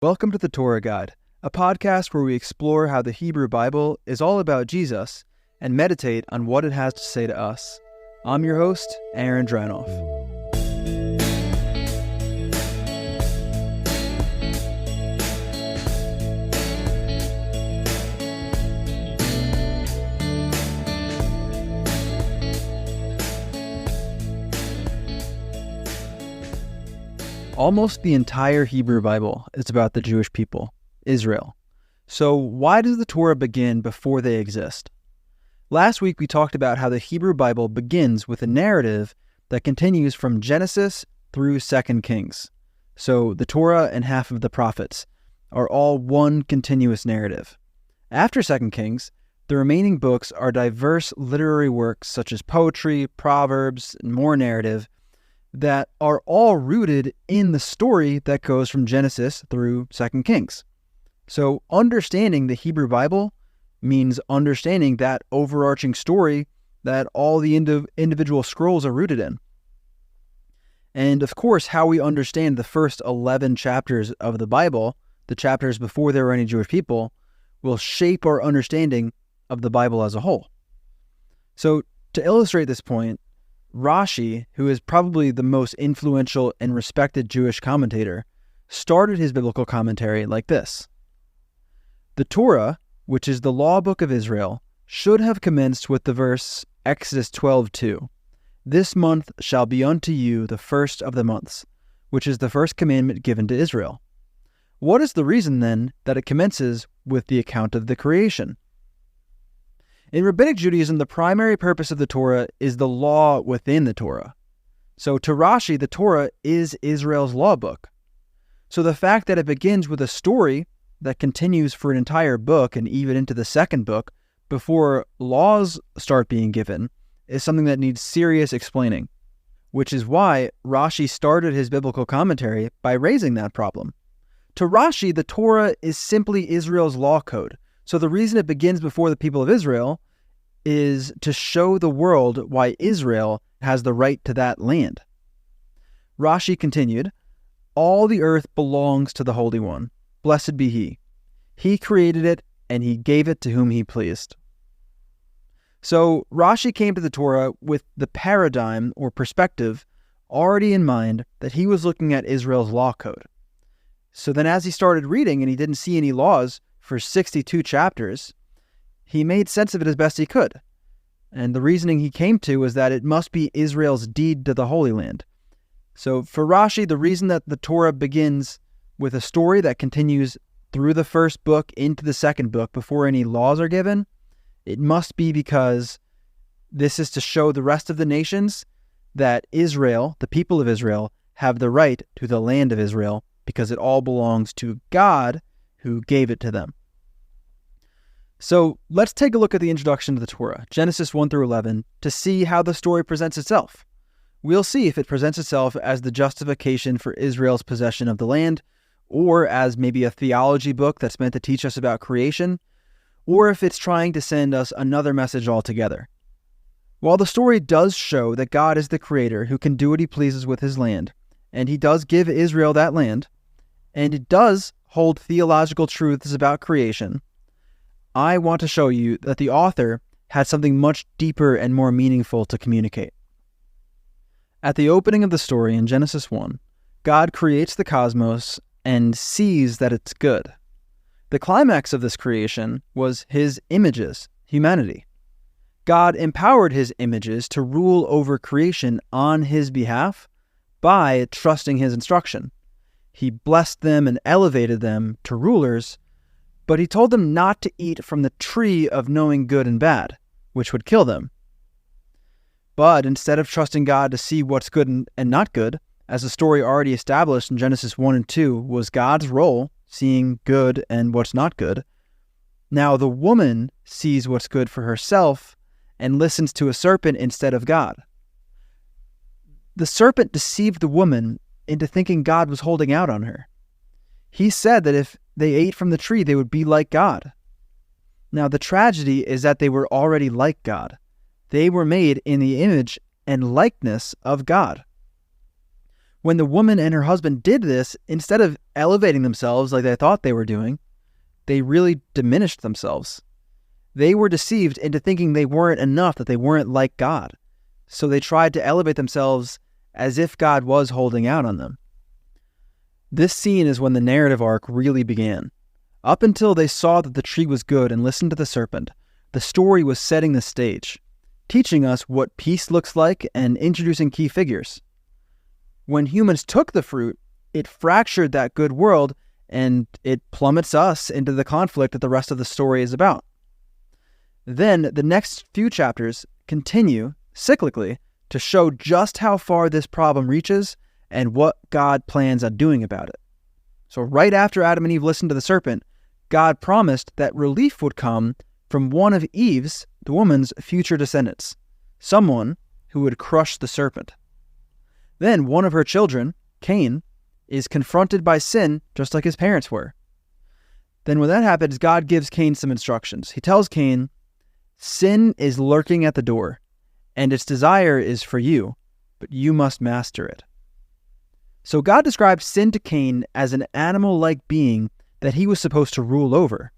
Welcome to the Torah Guide, a podcast where we explore how the Hebrew Bible is all about Jesus and meditate on what it has to say to us. I'm your host, Aaron Dranoff. Almost the entire Hebrew Bible is about the Jewish people, Israel. So why does the Torah begin before they exist? Last week we talked about how the Hebrew Bible begins with a narrative that continues from Genesis through 2 Kings. So the Torah and half of the prophets are all one continuous narrative. After 2 Kings, the remaining books are diverse literary works such as poetry, proverbs, and more narrative that are all rooted in the story that goes from Genesis through 2 Kings. So understanding the Hebrew Bible means understanding that overarching story that all the individual scrolls are rooted in. And of course, how we understand the first 11 chapters of the Bible, the chapters before there were any Jewish people, will shape our understanding of the Bible as a whole. So to illustrate this point, Rashi, who is probably the most influential and respected Jewish commentator, started his biblical commentary like this. The Torah, which is the law book of Israel, should have commenced with the verse Exodus 12:2. This month shall be unto you the first of the months, which is the first commandment given to Israel. What is the reason then that it commences with the account of the creation? In Rabbinic Judaism, the primary purpose of the Torah is the law within the Torah. So to Rashi, the Torah is Israel's law book. So the fact that it begins with a story that continues for an entire book and even into the second book before laws start being given is something that needs serious explaining, which is why Rashi started his biblical commentary by raising that problem. To Rashi, the Torah is simply Israel's law code. So the reason it begins before the people of Israel is to show the world why Israel has the right to that land. Rashi continued, all the earth belongs to the Holy One. Blessed be He. He created it, and He gave it to whom He pleased. So Rashi came to the Torah with the paradigm or perspective already in mind that he was looking at Israel's law code. So then as he started reading and he didn't see any laws for 62 chapters, he made sense of it as best he could. And the reasoning he came to was that it must be Israel's deed to the Holy Land. So for Rashi, the reason that the Torah begins with a story that continues through the first book into the second book before any laws are given, it must be because this is to show the rest of the nations that Israel, the people of Israel, have the right to the land of Israel because it all belongs to God who gave it to them. So let's take a look at the introduction to the Torah, Genesis 1 through 11, to see how the story presents itself. We'll see if it presents itself as the justification for Israel's possession of the land, or as maybe a theology book that's meant to teach us about creation, or if it's trying to send us another message altogether. While the story does show that God is the creator who can do what he pleases with his land, and he does give Israel that land, and it does hold theological truths about creation, I want to show you that the author had something much deeper and more meaningful to communicate. At the opening of the story in Genesis 1, God creates the cosmos and sees that it's good. The climax of this creation was his images, humanity. God empowered his images to rule over creation on his behalf by trusting his instruction. He blessed them and elevated them to rulers, but he told them not to eat from the tree of knowing good and bad, which would kill them. But instead of trusting God to see what's good and not good, as the story already established in Genesis 1 and 2 was God's role, seeing good and what's not good, now the woman sees what's good for herself and listens to a serpent instead of God. The serpent deceived the woman into thinking God was holding out on her. He said that if they ate from the tree, they would be like God. Now, the tragedy is that they were already like God. They were made in the image and likeness of God. When the woman and her husband did this, instead of elevating themselves like they thought they were doing, they really diminished themselves. They were deceived into thinking they weren't enough, that they weren't like God. So they tried to elevate themselves as if God was holding out on them. This scene is when the narrative arc really began. Up until they saw that the tree was good and listened to the serpent, the story was setting the stage, teaching us what peace looks like and introducing key figures. When humans took the fruit, it fractured that good world and it plummets us into the conflict that the rest of the story is about. Then the next few chapters continue, cyclically, to show just how far this problem reaches and what God plans on doing about it. So right after Adam and Eve listened to the serpent, God promised that relief would come from one of Eve's, the woman's, future descendants, someone who would crush the serpent. Then one of her children, Cain, is confronted by sin just like his parents were. Then when that happens, God gives Cain some instructions. He tells Cain, sin is lurking at the door, and its desire is for you, but you must master it. So God describes sin to Cain as an animal-like being that he was supposed to rule over.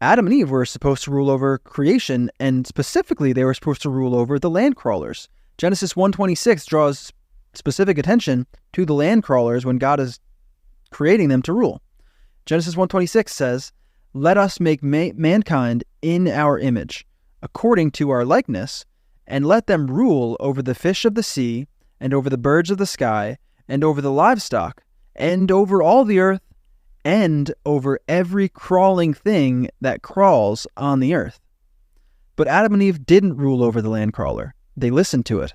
Adam and Eve were supposed to rule over creation, and specifically they were supposed to rule over the land crawlers. Genesis 1:26 draws specific attention to the land crawlers when God is creating them to rule. Genesis 1:26 says, "Let us make mankind in our image, according to our likeness, and let them rule over the fish of the sea, and over the birds of the sky, and over the livestock, and over all the earth, and over every crawling thing that crawls on the earth." But Adam and Eve didn't rule over the land crawler. They listened to it.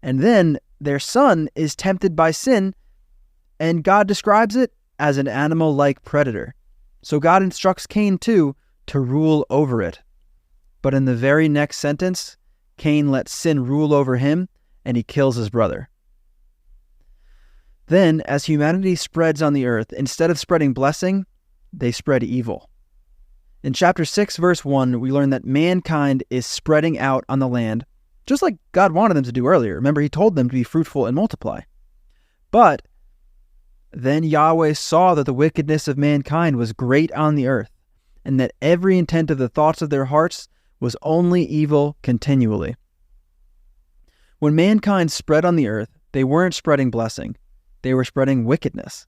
And then their son is tempted by sin, and God describes it as an animal-like predator. So God instructs Cain too to rule over it. But in the very next sentence, Cain lets sin rule over him, and he kills his brother. Then, as humanity spreads on the earth, instead of spreading blessing, they spread evil. In chapter 6, verse 1, we learn that mankind is spreading out on the land, just like God wanted them to do earlier. Remember, he told them to be fruitful and multiply. But then Yahweh saw that the wickedness of mankind was great on the earth, and that every intent of the thoughts of their hearts was only evil continually. When mankind spread on the earth, they weren't spreading blessing. They were spreading wickedness.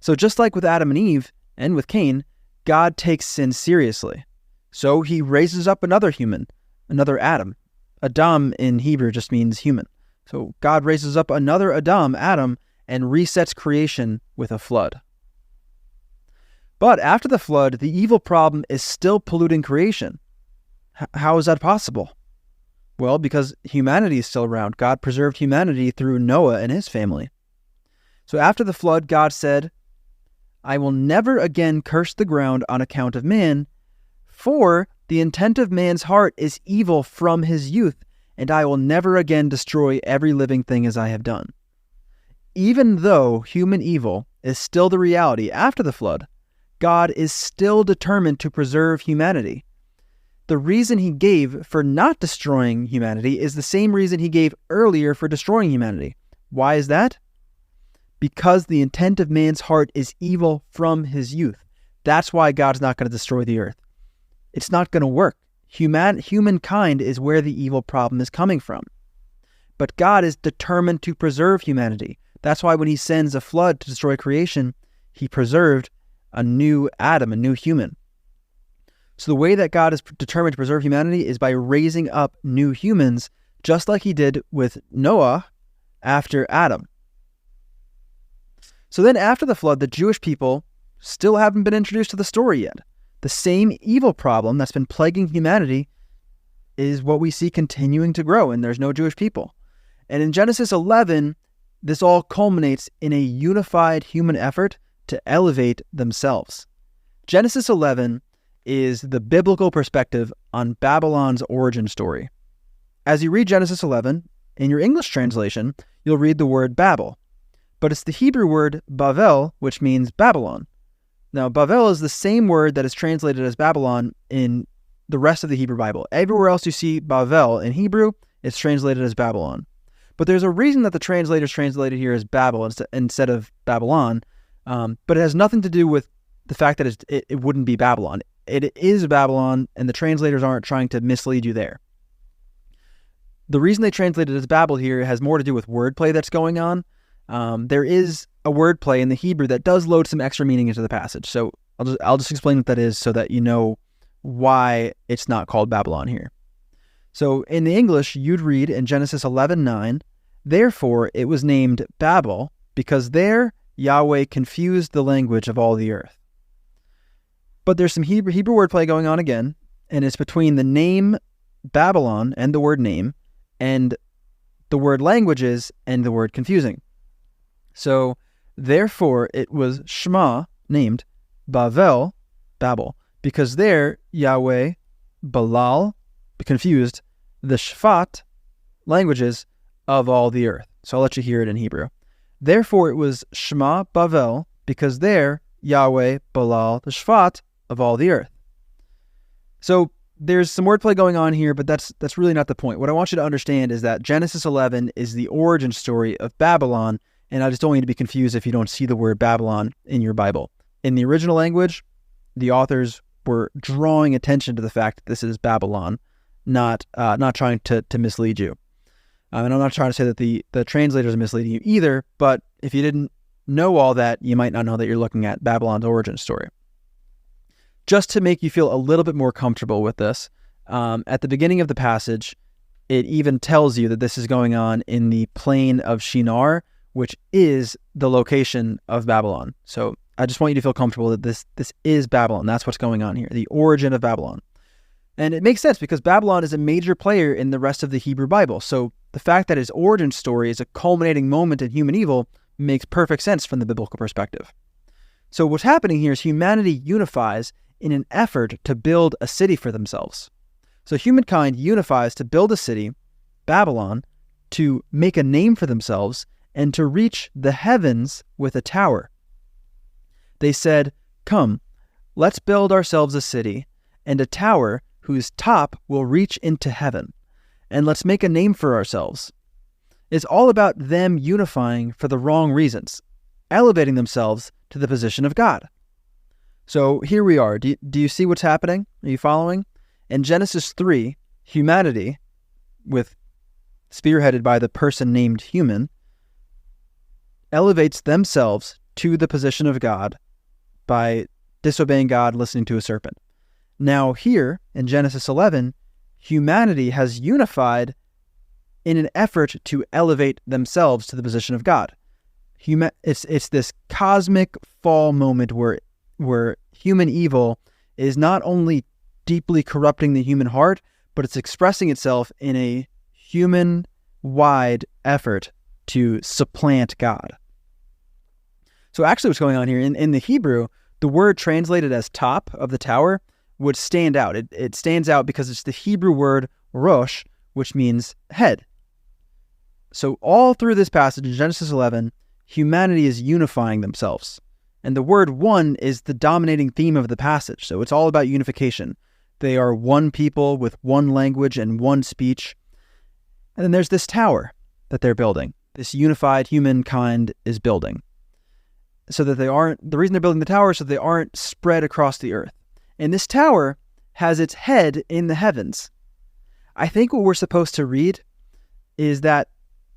So just like with Adam and Eve and with Cain, God takes sin seriously. So he raises up another human, another Adam. Adam in Hebrew just means human. So God raises up another Adam, and resets creation with a flood. But after the flood, the evil problem is still polluting creation. How is that possible? Well, because humanity is still around. God preserved humanity through Noah and his family. So after the flood, God said, "I will never again curse the ground on account of man, for the intent of man's heart is evil from his youth, and I will never again destroy every living thing as I have done." Even though human evil is still the reality after the flood, God is still determined to preserve humanity. The reason he gave for not destroying humanity is the same reason he gave earlier for destroying humanity. Why is that? Because the intent of man's heart is evil from his youth. That's why God's not going to destroy the earth. It's not going to work. Humankind is where the evil problem is coming from. But God is determined to preserve humanity. That's why when he sends a flood to destroy creation, he preserved a new Adam, a new human. So the way that God is determined to preserve humanity is by raising up new humans, just like he did with Noah after Adam. So then after the flood, the Jewish people still haven't been introduced to the story yet. The same evil problem that's been plaguing humanity is what we see continuing to grow, and there's no Jewish people. And in Genesis 11, this all culminates in a unified human effort to elevate themselves. Genesis 11 is the biblical perspective on Babylon's origin story. As you read Genesis 11, in your English translation, you'll read the word Babel. But it's the Hebrew word Bavel, which means Babylon. Now, Babel is the same word that is translated as Babylon in the rest of the Hebrew Bible. Everywhere else you see Babel in Hebrew, it's translated as Babylon. But there's a reason that the translators translated here as Babel instead of Babylon, but it has nothing to do with the fact that it wouldn't be Babylon. It is Babylon, and the translators aren't trying to mislead you there. The reason they translated it as Babel here has more to do with wordplay that's going on. There is a wordplay in the Hebrew that does load some extra meaning into the passage. So I'll just explain what that is so that you know why it's not called Babylon here. So in the English, you'd read in Genesis 11:9, "Therefore it was named Babel, because there Yahweh confused the language of all the earth." But there's some Hebrew wordplay going on again, and it's between the name Babylon and the word name, and the word languages and the word confusing. So, therefore, it was Shema, named Babel, because there Yahweh, Balal, confused the Shaphat, languages of all the earth. So I'll let you hear it in Hebrew. Therefore, it was Shema Babel, because there Yahweh, Balal, the Shaphat of all the earth. So there's some wordplay going on here, but that's really not the point. What I want you to understand is that Genesis 11 is the origin story of Babylon, and I just don't want you to be confused if you don't see the word Babylon in your Bible. In the original language, the authors were drawing attention to the fact that this is Babylon, not trying to mislead you. And I'm not trying to say that the translators are misleading you either, but if you didn't know all that, you might not know that you're looking at Babylon's origin story. Just to make you feel a little bit more comfortable with this, at the beginning of the passage, it even tells you that this is going on in the plain of Shinar, which is the location of Babylon. So I just want you to feel comfortable that this is Babylon. That's what's going on here, the origin of Babylon. And it makes sense because Babylon is a major player in the rest of the Hebrew Bible. So the fact that his origin story is a culminating moment in human evil makes perfect sense from the biblical perspective. So what's happening here is humanity unifies in an effort to build a city for themselves. So humankind unifies to build a city, Babylon, to make a name for themselves and to reach the heavens with a tower. They said, "Come, let's build ourselves a city and a tower whose top will reach into heaven, and let's make a name for ourselves." It's all about them unifying for the wrong reasons, elevating themselves to the position of God. So here we are. Do you see what's happening? Are you following? In Genesis 3, humanity, spearheaded by the person named human, elevates themselves to the position of God by disobeying God, listening to a serpent. Now here, in Genesis 11, humanity has unified in an effort to elevate themselves to the position of God. It's this cosmic fall moment where human evil is not only deeply corrupting the human heart, but it's expressing itself in a human-wide effort to supplant God. So actually what's going on here, in the Hebrew, the word translated as top of the tower would stand out. It stands out because it's the Hebrew word rosh, which means head. So all through this passage in Genesis 11, humanity is unifying themselves. And the word one is the dominating theme of the passage. So it's all about unification. They are one people with one language and one speech. And then there's this tower that they're building. This unified humankind is building. So that the reason they're building the tower is so they aren't spread across the earth. And this tower has its head in the heavens. I think what we're supposed to read is that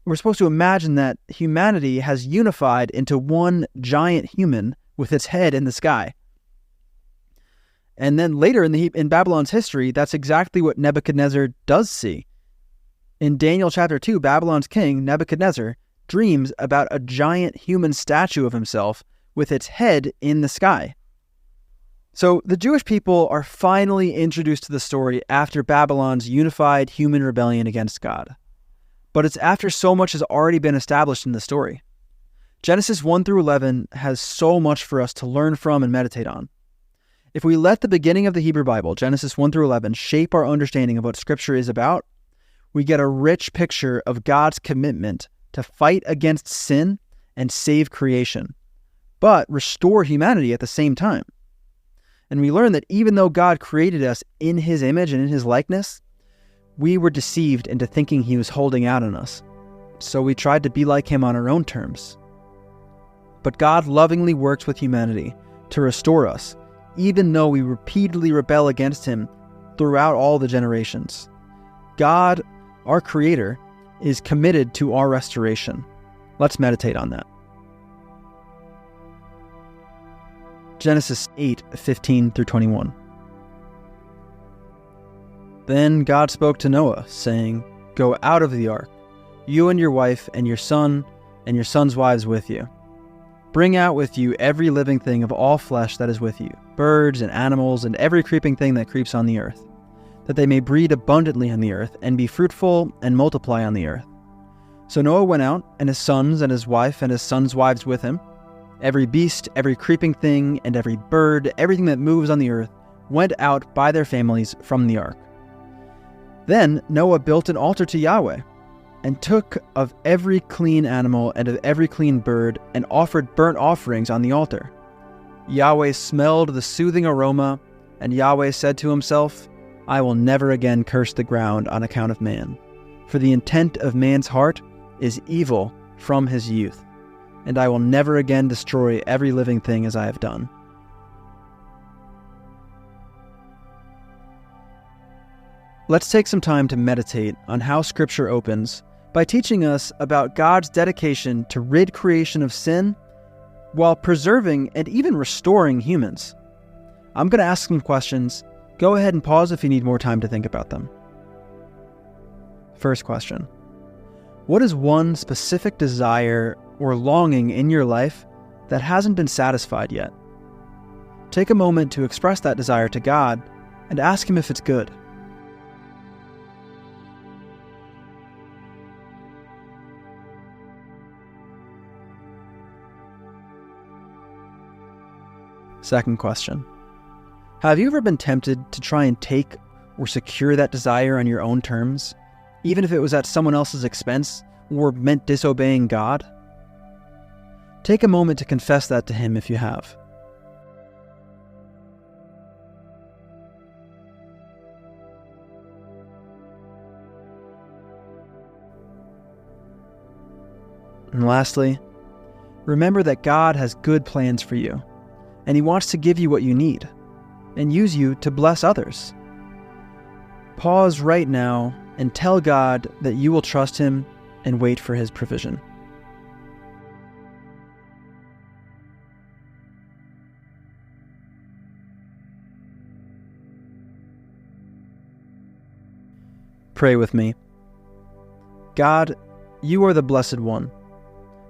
we're supposed to imagine that humanity has unified into one giant human with its head in the sky. And then later in Babylon's history, that's exactly what Nebuchadnezzar does see. In Daniel chapter 2, Babylon's king, Nebuchadnezzar, dreams about a giant human statue of himself with its head in the sky. So the Jewish people are finally introduced to the story after Babylon's unified human rebellion against God. But it's after so much has already been established in the story. Genesis 1 through 11 has so much for us to learn from and meditate on. If we let the beginning of the Hebrew Bible, Genesis 1 through 11, shape our understanding of what Scripture is about, we get a rich picture of God's commitment to fight against sin and save creation, but restore humanity at the same time. And we learn that even though God created us in His image and in His likeness, we were deceived into thinking He was holding out on us. so we tried to be like him on our own terms. But God lovingly works with humanity to restore us, even though we repeatedly rebel against him throughout all the generations. God, our Creator, is committed to our restoration. Let's meditate on that. Genesis 8:15-21. Then God spoke to Noah, saying, "Go out of the ark, you and your wife and your son and your son's wives with you. Bring out with you every living thing of all flesh that is with you, birds and animals and every creeping thing that creeps on the earth, that they may breed abundantly on the earth and be fruitful and multiply on the earth." So Noah went out, and his sons and his wife and his sons' wives with him. Every beast, every creeping thing, and every bird, everything that moves on the earth, went out by their families from the ark. Then Noah built an altar to Yahweh, and took of every clean animal and of every clean bird, and offered burnt offerings on the altar. Yahweh smelled the soothing aroma, and Yahweh said to himself, "I will never again curse the ground on account of man, for the intent of man's heart is evil from his youth, and I will never again destroy every living thing as I have done." Let's take some time to meditate on how Scripture opens by teaching us about God's dedication to rid creation of sin while preserving and even restoring humans. I'm going to ask some questions. Go ahead and pause if you need more time to think about them. First question: what is one specific desire or longing in your life that hasn't been satisfied yet? Take a moment to express that desire to God and ask him if it's good. Second question: have you ever been tempted to try and take or secure that desire on your own terms, even if it was at someone else's expense or meant disobeying God? Take a moment to confess that to him if you have. And lastly, remember that God has good plans for you, and he wants to give you what you need and use you to bless others. Pause right now and tell God that you will trust him and wait for his provision. Pray with me. God, you are the Blessed One,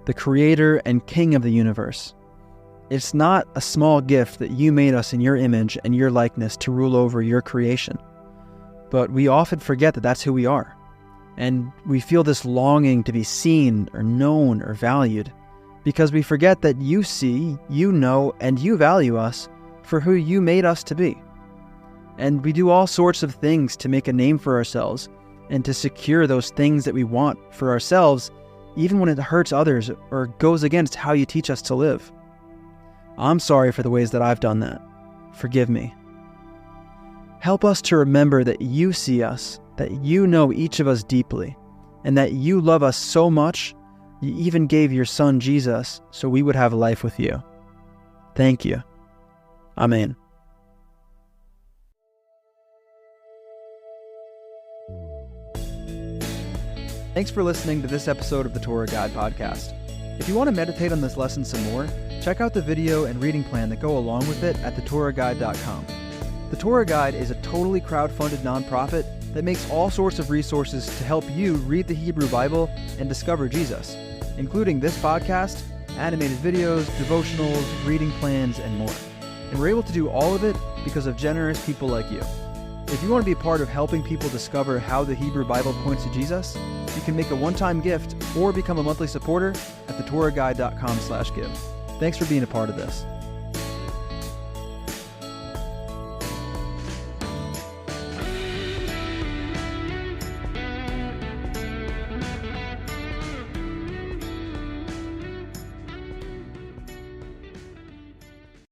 the Creator and King of the universe. It's not a small gift that you made us in your image and your likeness to rule over your creation. But we often forget that that's who we are. And we feel this longing to be seen or known or valued because we forget that you see, you know, and you value us for who you made us to be. And we do all sorts of things to make a name for ourselves and to secure those things that we want for ourselves, even when it hurts others or goes against how you teach us to live. I'm sorry for the ways that I've done that. Forgive me. Help us to remember that you see us, that you know each of us deeply, and that you love us so much, you even gave your Son Jesus so we would have life with you. Thank you. Amen. Thanks for listening to this episode of the Torah Guide podcast. If you want to meditate on this lesson some more, check out the video and reading plan that go along with it at thetorahguide.com. The Torah Guide is a totally crowd-funded nonprofit that makes all sorts of resources to help you read the Hebrew Bible and discover Jesus, including this podcast, animated videos, devotionals, reading plans, and more. And we're able to do all of it because of generous people like you. If you want to be a part of helping people discover how the Hebrew Bible points to Jesus, you can make a one-time gift or become a monthly supporter at thetorahguide.com/give. Thanks for being a part of this.